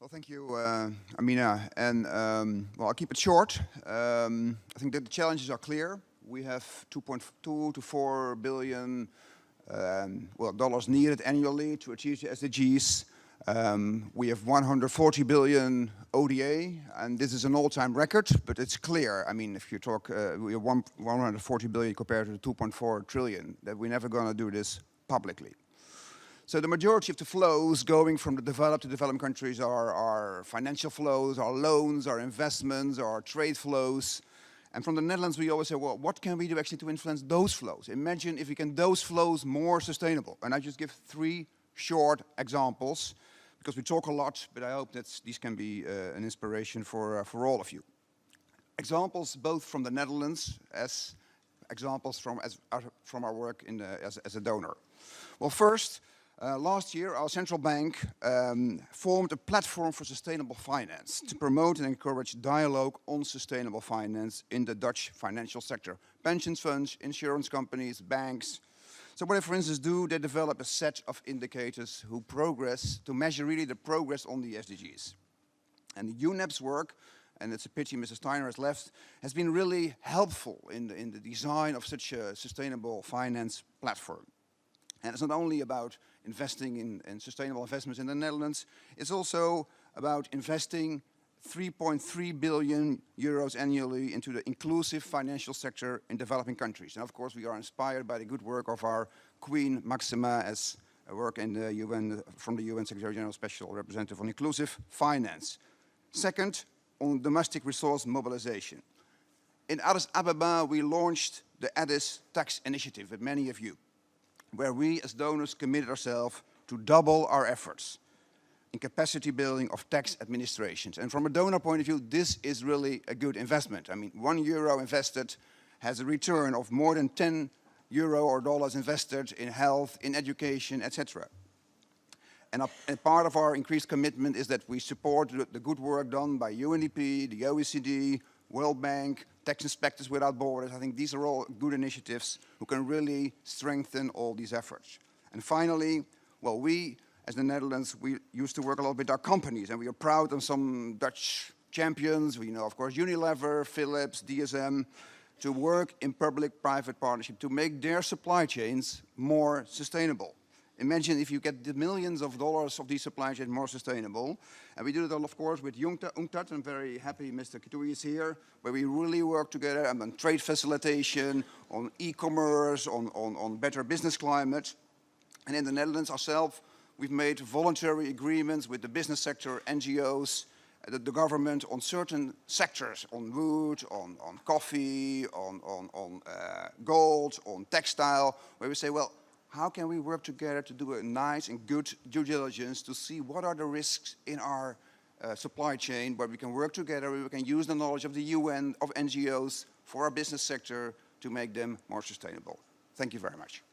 Well, thank you, Amina. And well, I'll keep it short. I think that the challenges are clear. We have 2.2 to 4 billion dollars needed annually to achieve the SDGs. We have 140 billion ODA, and this is an all-time record, but it's clear. I mean, if you talk, we have 140 billion compared to the 2.4 trillion, that we're never going to do this publicly. So the majority of the flows going from the developed to developing countries are financial flows, are loans, are investments, are trade flows. And from the Netherlands, we always say, well, what can we do actually to influence those flows? Imagine if we can those flows more sustainable. And I just give 3 short examples, because we talk a lot, but I hope that these can be an inspiration for all of you. Examples both from the Netherlands as examples from our work as a donor. Well, first, last year, our central bank formed a platform for sustainable finance to promote and encourage dialogue on sustainable finance in the Dutch financial sector. Pension funds, insurance companies, banks. So what they, for instance, do, they develop a set of indicators to measure really the progress on the SDGs. And the UNEP's work, and it's a pity Mr. Steiner has left, has been really helpful in the design of such a sustainable finance platform. And it's not only about investing in sustainable investments in the Netherlands, it's also about investing 3.3 billion euros annually into the inclusive financial sector in developing countries. And of course, we are inspired by the good work of our Queen Maxima as a work in the UN, from the UN Secretary General Special Representative on Inclusive Finance. Second, on domestic resource mobilization. In Addis Ababa, we launched the Addis Tax Initiative with many of you, where we as donors committed ourselves to double our efforts in capacity building of tax administrations. And from a donor point of view, this is really a good investment. I mean, €1 invested has a return of more than €10 or dollars invested in health, in education, etc. And part of our increased commitment is that we support the good work done by UNDP, the OECD, World Bank, Tax Inspectors Without Borders. I think these are all good initiatives who can really strengthen all these efforts. And finally, well, we, as the Netherlands, we used to work a lot with our companies, and we are proud of some Dutch champions. We know, of course, Unilever, Philips, DSM, to work in public-private partnership to make their supply chains more sustainable. Imagine if you get the millions of dollars of these supply chains more sustainable. And we do it all, of course, with UNCTAD. I'm very happy Mr. Kitoui is here, where we really work together on trade facilitation, on e-commerce, on better business climate. And in the Netherlands ourselves, we've made voluntary agreements with the business sector, NGOs, the government on certain sectors, on wood, on coffee, on gold, on textile, where we say, well, how can we work together to do a nice and good due diligence to see what are the risks in our supply chain, where we can work together, where we can use the knowledge of the UN, of NGOs, for our business sector to make them more sustainable. Thank you very much.